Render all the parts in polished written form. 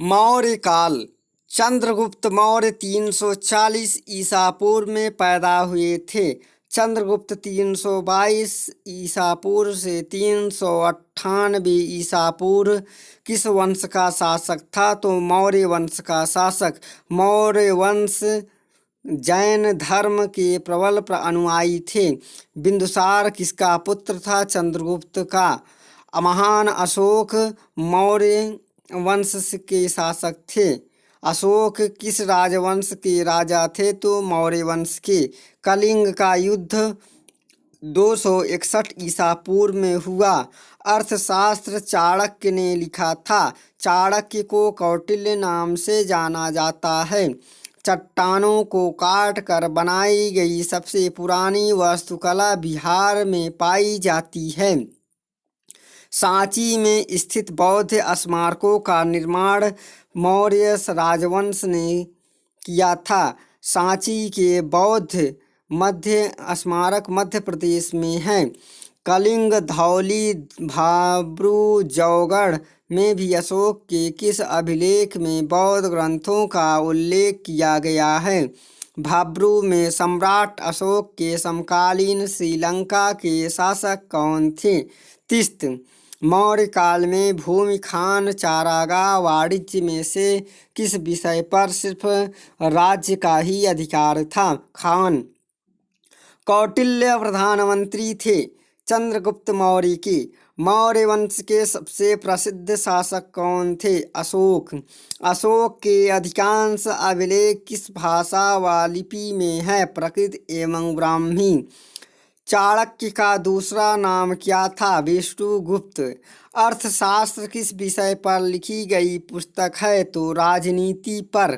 मौर्य काल। चंद्रगुप्त मौर्य 340 ईसा पूर्व में पैदा हुए थे। चंद्रगुप्त 322 ईसा पूर्व से 398 ईसा पूर्व किस वंश का शासक था? तो मौर्य वंश का शासक। मौर्य वंश जैन धर्म के प्रबल अनुयायी थे। बिंदुसार किसका पुत्र था? चंद्रगुप्त का। महान अशोक मौर्य वंश के शासक थे। अशोक किस राजवंश के राजा थे? तो मौर्य वंश के। कलिंग का युद्ध 261 ईसा पूर्व में हुआ। अर्थशास्त्र चाणक्य ने लिखा था। चाणक्य को कौटिल्य नाम से जाना जाता है। चट्टानों को काट कर बनाई गई सबसे पुरानी वास्तुकला बिहार में पाई जाती है। सांची में स्थित बौद्ध स्मारकों का निर्माण मौर्य राजवंश ने किया था। सांची के बौद्ध मध्य स्मारक मध्य प्रदेश में है। कलिंग, धौली, भाब्रू, जौगढ़ में भी अशोक के किस अभिलेख में बौद्ध ग्रंथों का उल्लेख किया गया है? भाब्रू में। सम्राट अशोक के समकालीन श्रीलंका के शासक कौन थे? तिस्त। मौर्य काल में भूमि, खान, चारागाह, वाणिज्य में से किस विषय पर सिर्फ राज्य का ही अधिकार था? खान। कौटिल्य प्रधानमंत्री थे चंद्रगुप्त मौर्य के। मौर्य वंश के सबसे प्रसिद्ध शासक कौन थे? अशोक। अशोक के अधिकांश अभिलेख किस भाषा व लिपि में है? प्राकृत एवं ब्राह्मी। चाणक्य का दूसरा नाम क्या था? विष्णुगुप्त। अर्थशास्त्र किस विषय पर लिखी गई पुस्तक है? तो राजनीति पर।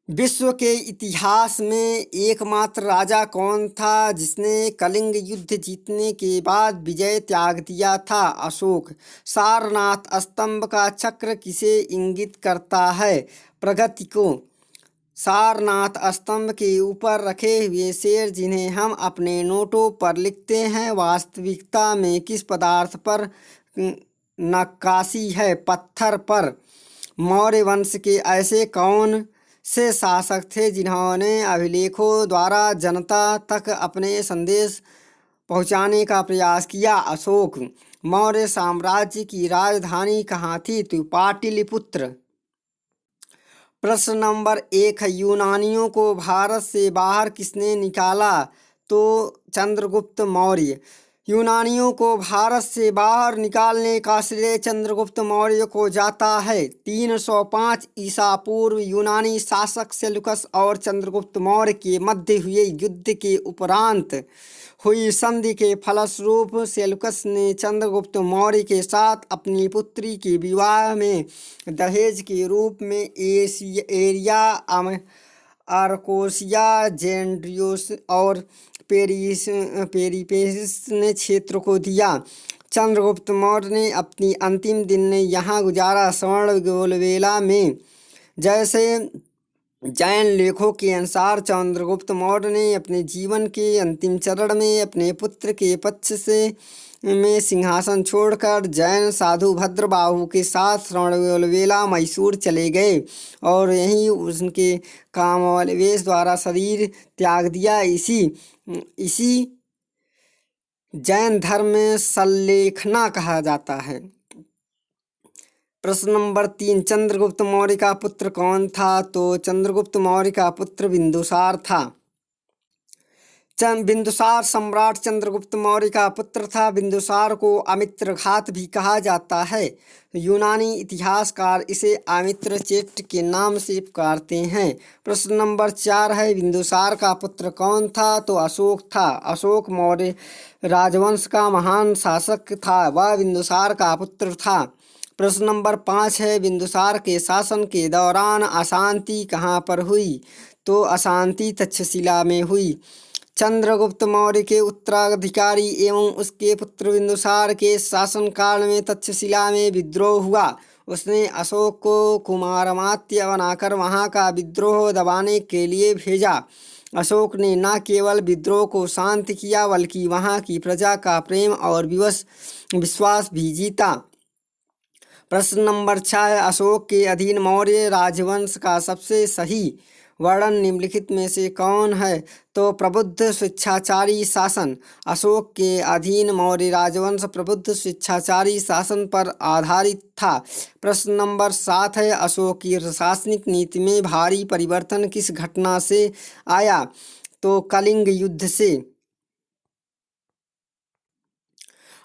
विश्व के इतिहास में एकमात्र राजा कौन था जिसने कलिंग युद्ध जीतने के बाद विजय त्याग दिया था? अशोक। सारनाथ स्तंभ का चक्र किसे इंगित करता है? प्रगति को। सारनाथ स्तंभ के ऊपर रखे हुए शेर जिन्हें हम अपने नोटों पर लिखते हैं, वास्तविकता में किस पदार्थ पर नक्काशी है? पत्थर पर। मौर्य वंश के ऐसे कौन से शासक थे जिन्होंने अभिलेखों द्वारा जनता तक अपने संदेश पहुंचाने का प्रयास किया? अशोक। मौर्य साम्राज्य की राजधानी कहाँ थी? तो पाटलिपुत्र। प्रश्न नंबर 1 है, यूनानियों को भारत से बाहर किसने निकाला? तो चंद्रगुप्त मौर्य। यूनानियों को भारत से बाहर निकालने का श्रेय चंद्रगुप्त मौर्य को जाता है। 305 ईसा पूर्व यूनानी शासक सेल्यूकस और चंद्रगुप्त मौर्य के मध्य हुए युद्ध के उपरांत हुई संधि के फलस्वरूप सेल्यूकस ने चंद्रगुप्त मौर्य के साथ अपनी पुत्री के विवाह में दहेज के रूप में एरिया, आर्कोसिया, जेंड्रियोस और पेरिपेस ने क्षेत्र को दिया। चंद्रगुप्त मौर्य ने अपनी अंतिम दिन ने यहाँ गुजारा। स्वर्ण गोलवेला में। जैसे जैन लेखों के अनुसार चंद्रगुप्त मौर्य ने अपने जीवन के अंतिम चरण में अपने पुत्र के पक्ष से में सिंहासन छोड़कर जैन साधु भद्रबाहु के साथ श्रवणबेलगोला मैसूर चले गए और यहीं उनके कामोपदेश द्वारा शरीर त्याग दिया। इसी जैन धर्म में संलेखना कहा जाता है। प्रश्न नंबर 3, चंद्रगुप्त मौर्य का पुत्र कौन था? तो चंद्रगुप्त मौर्य का पुत्र बिंदुसार था। बिंदुसार सम्राट चंद्रगुप्त मौर्य का पुत्र था। बिंदुसार को अमित्रघात भी कहा जाता है। यूनानी इतिहासकार इसे अमित्रचेट के नाम से पुकारते हैं। प्रश्न नंबर 4 है, बिंदुसार का पुत्र कौन था? तो अशोक था। अशोक मौर्य राजवंश का महान शासक था। वह बिंदुसार का पुत्र था। प्रश्न नंबर 5 है, बिंदुसार के शासन के दौरान अशांति कहाँ पर हुई? तो अशांति तक्षशिला में हुई। चंद्रगुप्त मौर्य के उत्तराधिकारी एवं उसके पुत्र बिंदुसार के शासनकाल में तक्षशिला में विद्रोह हुआ। उसने अशोक को कुमारमात्य बनाकर वहां का विद्रोह दबाने के लिए भेजा। अशोक ने न केवल विद्रोह को शांत किया बल्कि वहां की प्रजा का प्रेम और विश्वास भी जीता। प्रश्न नंबर 6 अशोक के अधीन मौर्य राजवंश का सबसे सही वर्णन निम्नलिखित में से कौन है? तो प्रबुद्ध स्वेच्छाचारी शासन। अशोक के अधीन मौर्य राजवंश प्रबुद्ध स्वेच्छाचारी शासन पर आधारित था। प्रश्न नंबर 7 है अशोक की प्रशासनिक नीति में भारी परिवर्तन किस घटना से आया? तो कलिंग युद्ध से।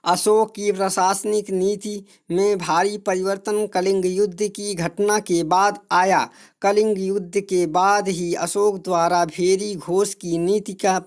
अशोक की प्रशासनिक नीति में भारी परिवर्तन कलिंग युद्ध की घटना के बाद आया। कलिंग युद्ध के बाद ही अशोक द्वारा भेरी घोष की नीति का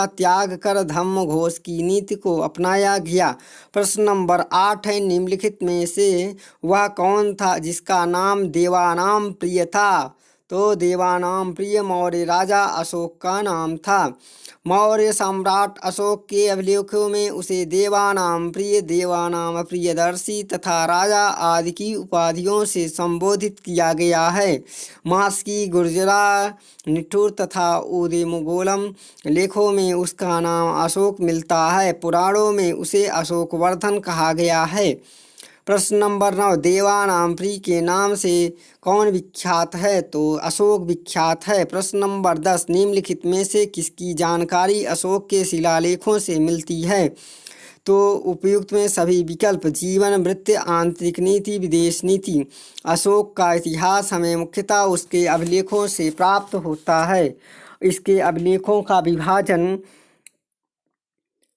त्याग कर धम्म घोष की नीति को अपनाया गया। प्रश्न नंबर 8 है निम्नलिखित में से वह कौन था जिसका नाम देवानाम प्रिय था? तो देवानाम प्रिय मौर्य राजा अशोक का नाम था। मौर्य सम्राट अशोक के अभिलेखों में उसे देवानाम प्रिय, देवानाम प्रियदर्शी तथा राजा आदि की उपाधियों से संबोधित किया गया है। मास्की, गुर्जरा, निठुर तथा उदयमंगोलम लेखों में उसका नाम अशोक मिलता है। पुराणों में उसे अशोकवर्धन कहा गया है। प्रश्न नंबर 9 देवानाम्प्री के नाम से कौन विख्यात है? तो अशोक विख्यात है। प्रश्न नंबर 10 निम्नलिखित में से किसकी जानकारी अशोक के शिलालेखों से मिलती है? तो उपयुक्त में सभी विकल्प। जीवन वृत्त, आंतरिक नीति, विदेश नीति। अशोक का इतिहास हमें मुख्यतः उसके अभिलेखों से प्राप्त होता है। इसके अभिलेखों का विभाजन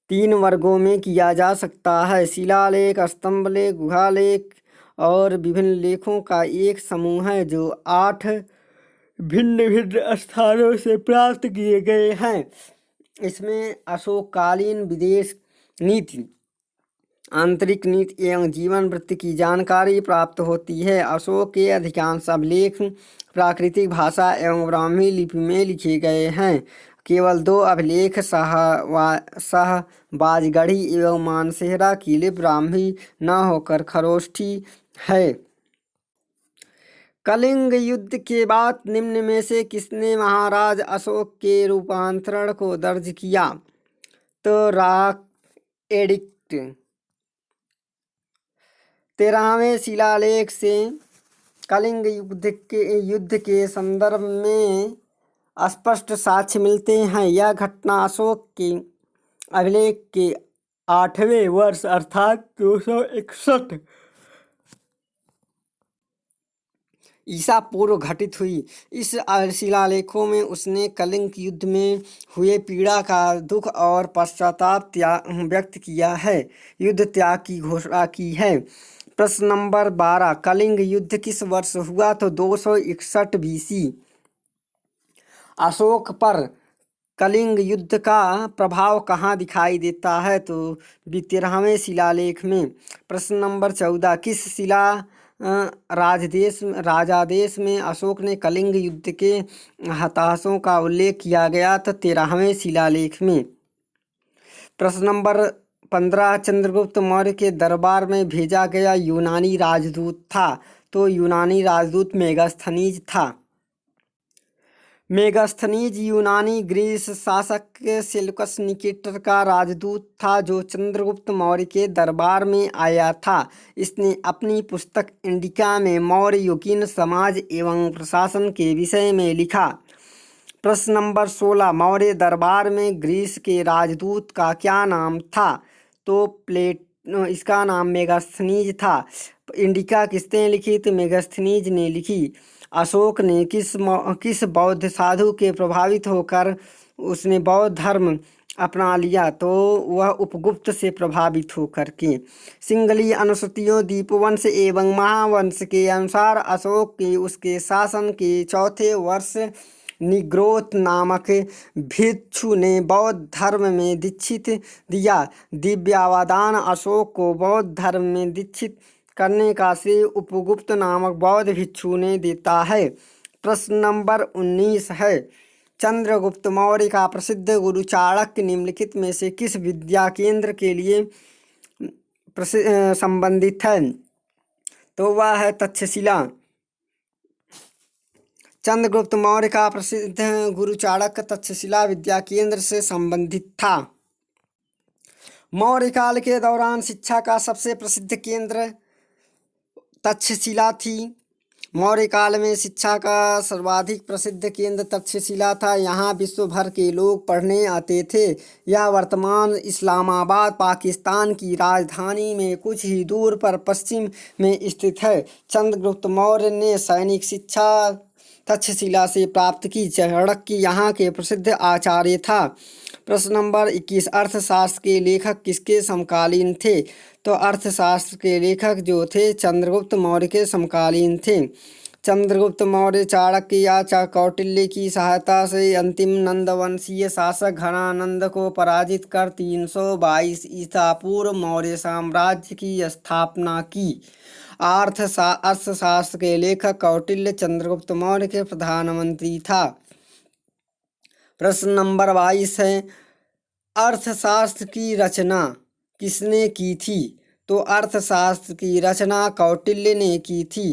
3 वर्गों में किया जा सकता है: शिलालेख, स्तंभलेख, गुहालेख और विभिन्न लेखों का एक समूह है जो 8 भिन्न भिन्न स्थानों से प्राप्त किए गए हैं। इसमें अशोककालीन विदेश नीति, आंतरिक नीति एवं जीवन वृत्त की जानकारी प्राप्त होती है। अशोक के अधिकांश अभिलेख प्राकृतिक भाषा एवं ब्राह्मी लिपि में लिखे गए हैं। केवल 2 अभिलेख शाहबाजगढ़ी एवं मानसेहरा की लिपि ब्राह्मी न होकर खरोष्ठी है। कलिंग युद्ध के बाद निम्न में से किसने महाराज अशोक के रूपांतरण को दर्ज किया? तो रॉक एडिक्ट। 13वें शिलालेख से कलिंग युद्ध के संदर्भ में स्पष्ट साक्ष्य मिलते हैं। यह घटना अशोक के अभिलेख के 8वें वर्ष अर्थात 261 ईसा पूर्व घटित हुई। इस शिलालेखों में उसने कलिंग युद्ध में हुए पीड़ा का दुख और पश्चाताप व्यक्त किया है, युद्ध त्याग की घोषणा की है। प्रश्न नंबर 12 कलिंग युद्ध किस वर्ष हुआ? तो 261 BC। अशोक पर कलिंग युद्ध का प्रभाव कहाँ दिखाई देता है? तो 13वें शिलालेख में। प्रश्न नंबर 14 किस राजादेश में अशोक ने कलिंग युद्ध के हताशों का उल्लेख किया गया? तो 13वें शिलालेख में। प्रश्न नंबर 15 चंद्रगुप्त मौर्य के दरबार में भेजा गया यूनानी राजदूत था? तो यूनानी राजदूत मेगास्थनीज था। मेगास्थनीज यूनानी ग्रीस शासक सेल्यूकस निकेटर का राजदूत था जो चंद्रगुप्त मौर्य के दरबार में आया था। इसने अपनी पुस्तक इंडिका में मौर्य युगीन समाज एवं प्रशासन के विषय में लिखा। प्रश्न नंबर 16 मौर्य दरबार में ग्रीस के राजदूत का क्या नाम था? तो इसका नाम मेगास्थनीज था। इंडिका किसने लिखी? तो मेगास्थनीज ने लिखी। अशोक ने किस बौद्ध साधु के प्रभावित होकर उसने बौद्ध धर्म अपना लिया? तो वह उपगुप्त से प्रभावित होकर के। सिंगली अनुसूतियों दीपवंश एवं महावंश के अनुसार अशोक के उसके शासन के 4थे वर्ष निग्रोथ नामक भिक्षु ने बौद्ध धर्म में दीक्षित दिया। दिव्यावदान अशोक को बौद्ध धर्म में दीक्षित करने का श्रेय उपगुप्त नामक बौद्ध भिक्षु ने देता है। प्रश्न नंबर 19 है चंद्रगुप्त मौर्य का प्रसिद्ध गुरु चाणक्य निम्नलिखित में से किस विद्या केंद्र के लिए संबंधित है? तो वह है तक्षशिला। चंद्रगुप्त मौर्य का प्रसिद्ध गुरु चाणक्य तक्षशिला विद्या केंद्र से संबंधित था। मौर्य काल के दौरान शिक्षा का सबसे प्रसिद्ध केंद्र तक्षशिला थी। मौर्य काल में शिक्षा का सर्वाधिक प्रसिद्ध केंद्र तक्षशिला था। यहाँ विश्व भर के लोग पढ़ने आते थे। यह वर्तमान इस्लामाबाद पाकिस्तान की राजधानी में कुछ ही दूर पर पश्चिम में स्थित है। चंद्रगुप्त मौर्य ने सैनिक शिक्षा तक्षशिला से प्राप्त की। चाणक्य यहाँ के प्रसिद्ध आचार्य था। प्रश्न नंबर 21, अर्थशास्त्र के लेखक किसके समकालीन थे? तो अर्थशास्त्र के लेखक जो थे चंद्रगुप्त मौर्य के समकालीन थे। चंद्रगुप्त मौर्य चाणक्य या कौटिल्य की सहायता से अंतिम नंदवंशीय शासक घनानंद को पराजित कर 322 ईसा पूर्व मौर्य साम्राज्य की स्थापना की। अर्थशास्त्र के लेखक कौटिल्य चंद्रगुप्त मौर्य के प्रधानमंत्री था। प्रश्न नंबर 22 है, अर्थशास्त्र की रचना किसने की थी? तो अर्थशास्त्र की रचना कौटिल्य ने की थी।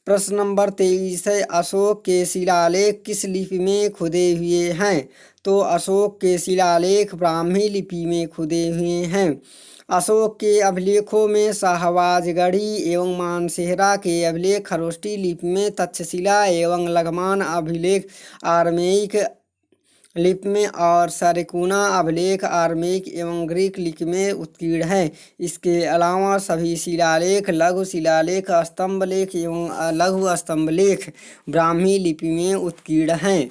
प्रश्न नंबर 23 है, अशोक के शिलालेख किस लिपि में खुदे हुए हैं? तो अशोक के शिलालेख ब्राह्मी लिपि में खुदे हुए हैं। अशोक के अभिलेखों में शाहबाजगढ़ी एवं मानसेहरा के अभिलेख खरोष्टी लिपि में, तक्षशिला एवं लघमान अभिलेख आरमेइक लिपि में और सरकुना अभिलेख आरमेइक एवं ग्रीक लिपि में उत्कीर्ण है। इसके अलावा सभी शिलालेख, लघु शिलालेख, स्तंभलेख एवं लघु स्तंभलेख ब्राह्मी लिपि में उत्कीर्ण हैं।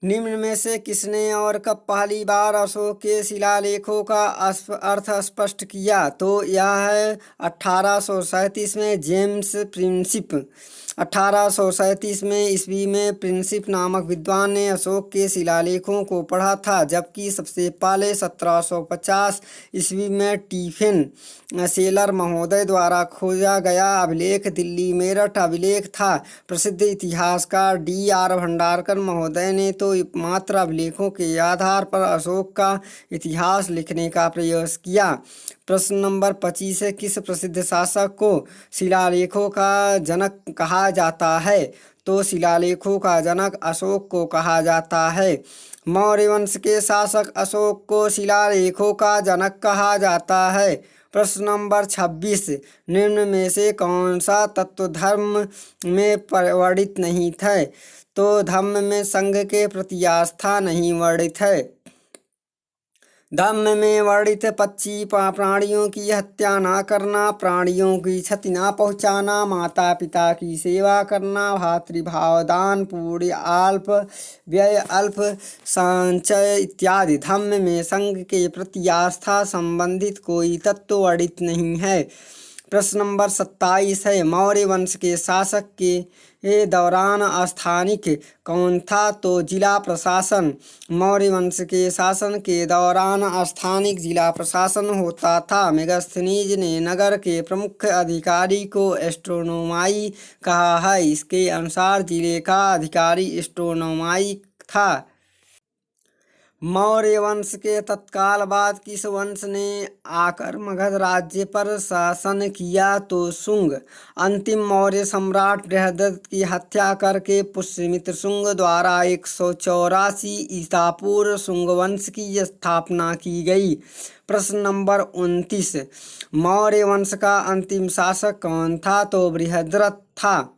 निम्न में से किसने और कब पहली बार अशोक के शिलालेखों का अर्थ स्पष्ट किया? तो यह है 1837 में जेम्स प्रिंसिप। 1837 में ईस्वी में प्रिंसिप नामक विद्वान ने अशोक के शिलालेखों को पढ़ा था, जबकि सबसे पहले 1750 ईस्वी में टिफिन सेलर महोदय द्वारा खोजा गया अभिलेख दिल्ली मेरठ अभिलेख था। प्रसिद्ध इतिहासकार D.R. भंडारकर महोदय ने तो मात्र अभिलेखों के आधार पर अशोक का इतिहास लिखने का प्रयास किया। प्रश्न नंबर 25 है, किस प्रसिद्ध शासक को शिलालेखों का जनक कहा जाता है? तो शिलालेखों का जनक अशोक को कहा जाता है। मौर्य वंश के शासक अशोक को शिलालेखों का जनक कहा जाता है। प्रश्न नंबर 26, निम्न में से कौन सा तत्व धर्म में वर्णित नहीं है? तो धम्म में संघ के प्रति आस्था नहीं वर्णित है। धम्म में वर्णित पक्षी प्राणियों की हत्या न करना, प्राणियों की क्षति न पहुँचाना, माता पिता की सेवा करना, भातृभाव दान, पूर्ण अल्प व्यय, अल्प संचय इत्यादि धम्म में संघ के प्रति आस्था संबंधित कोई तत्व वर्णित नहीं है। प्रश्न नंबर 27 है, मौर्य वंश के शासक के दौरान स्थानिक कौन था? तो जिला प्रशासन। मौर्य वंश के शासन के दौरान स्थानिक जिला प्रशासन होता था। मेगास्थनीज ने नगर के प्रमुख अधिकारी को एस्ट्रोनोमाई कहा है। इसके अनुसार जिले का अधिकारी एस्ट्रोनोमाई था। मौर्य वंश के तत्काल बाद किस वंश ने आकर मगध राज्य पर शासन किया? तो शुंग। अंतिम मौर्य सम्राट बृहद्रथ की हत्या करके पुष्यमित्र शुंग द्वारा 184 ईसा पूर्व शुंग वंश की स्थापना की गई। प्रश्न नंबर 29, मौर्य वंश का अंतिम शासक कौन था? तो बृहद्रथ था।